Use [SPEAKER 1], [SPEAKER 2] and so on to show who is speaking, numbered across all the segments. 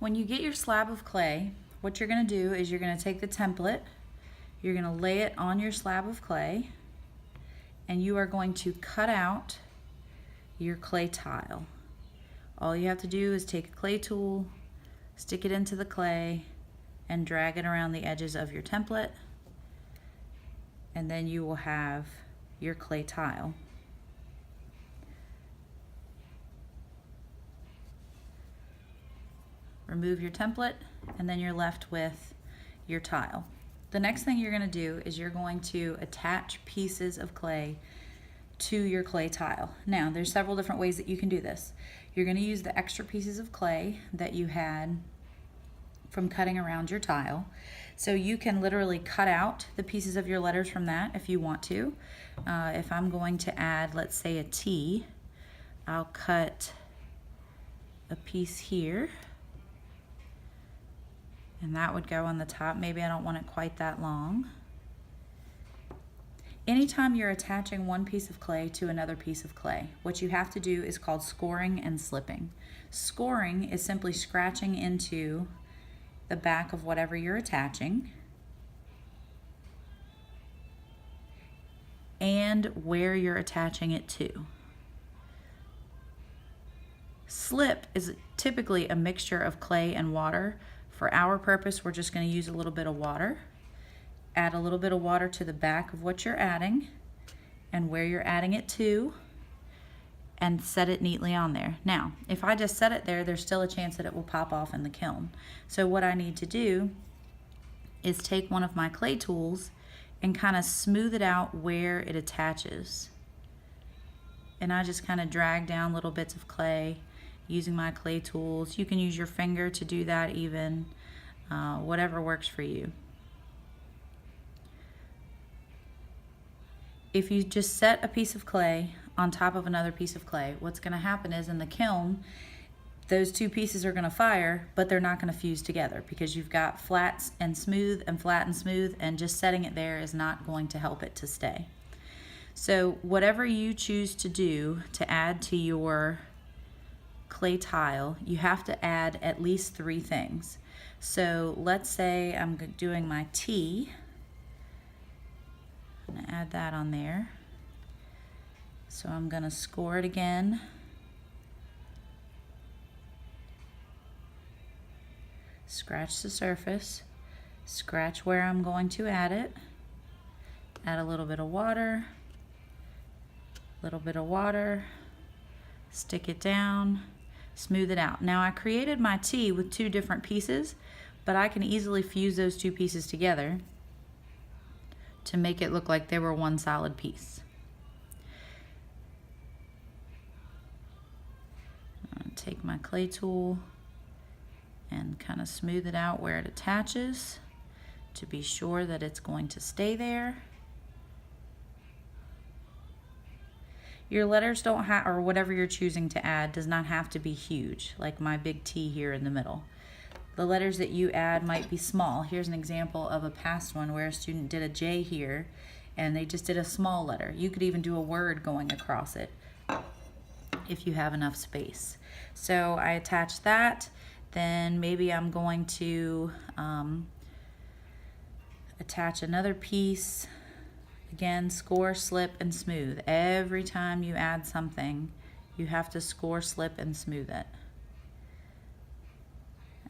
[SPEAKER 1] When you get your slab of clay, what you're going to do is you're going to take the template, you're going to lay it on your slab of clay, and you are going to cut out your clay tile. All you have to do is take a clay tool, stick it into the clay, and drag it around the edges of your template, and then you will have your clay tile. Remove your template, and then you're left with your tile. The next thing you're going to do is you're going to attach pieces of clay to your clay tile. Now, there's several different ways that you can do this. You're going to use the extra pieces of clay that you had from cutting around your tile. So you can literally cut out the pieces of your letters from that if you want to. If I'm going to add, let's say, a T, I'll cut a piece here, and that would go on the top. Maybe I don't want it quite that long. Anytime you're attaching one piece of clay to another piece of clay, what you have to do is called scoring and slipping. Scoring is simply scratching into the back of whatever you're attaching and where you're attaching it to. Slip is typically a mixture of clay and water. For our purpose, we're just going to use a little bit of water. Add a little bit of water to the back of what you're adding and where you're adding it to, and set it neatly on there. Now, if I just set it there, there's still a chance that it will pop off in the kiln. So what I need to do is take one of my clay tools and kind of smooth it out where it attaches. And I just kind of drag down little bits of clay using my clay tools. You can use your finger to do that even, whatever works for you. If you just set a piece of clay on top of another piece of clay, what's going to happen is in the kiln, those two pieces are going to fire, but they're not going to fuse together because you've got flats and smooth and flat and smooth, and just setting it there is not going to help it to stay. So whatever you choose to do to add to your clay tile, you have to add at least 3 things. So let's say I'm doing my T. I'm going to add that on there. So I'm going to score it again. Scratch the surface. Scratch where I'm going to add it. Add a little bit of water. Little bit of water. Stick it down. Smooth it out. Now I created my T with 2 different pieces, but I can easily fuse those 2 pieces together to make it look like they were one solid piece. I'll take my clay tool and kind of smooth it out where it attaches to be sure that it's going to stay there. Your letters don't have, or whatever you're choosing to add does not have to be huge, like my big T here in the middle. The letters that you add might be small. Here's an example of a past one where a student did a J here and they just did a small letter. You could even do a word going across it if you have enough space. So I attach that. Then maybe I'm going to attach another piece. Again, score, slip, and smooth. Every time you add something, you have to score, slip, and smooth it.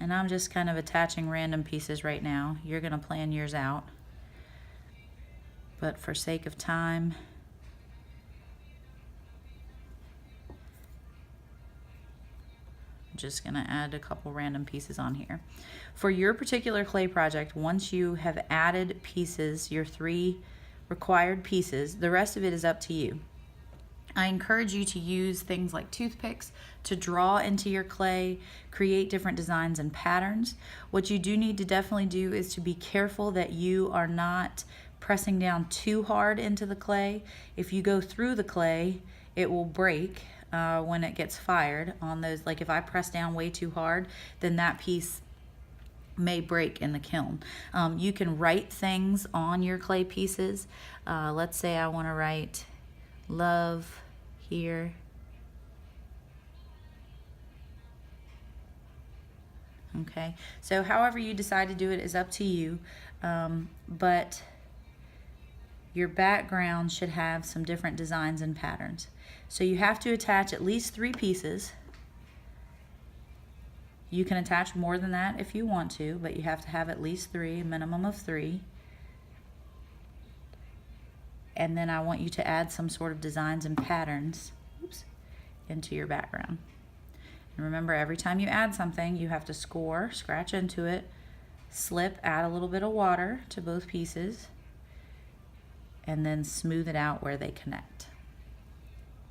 [SPEAKER 1] And I'm just kind of attaching random pieces right now. You're going to plan yours out. But for sake of time, I'm just going to add a couple random pieces on here. For your particular clay project, once you have added pieces, your 3 required pieces, the rest of it is up to you. I encourage you to use things like toothpicks to draw into your clay, create different designs and patterns. What you do need to definitely do is to be careful that you are not pressing down too hard into the clay. If you go through the clay, it will break when it gets fired on those. Like if I press down way too hard, then that piece may break in the kiln. You can write things on your clay pieces. Let's say I want to write love here. Okay, so however you decide to do it is up to you, but your background should have some different designs and patterns. So you have to attach at least 3 pieces. You can attach more than that if you want to, but you have to have at least 3, a minimum of 3. And then I want you to add some sort of designs and patterns, into your background. And remember, every time you add something, you have to score, scratch into it, slip, add a little bit of water to both pieces, and then smooth it out where they connect.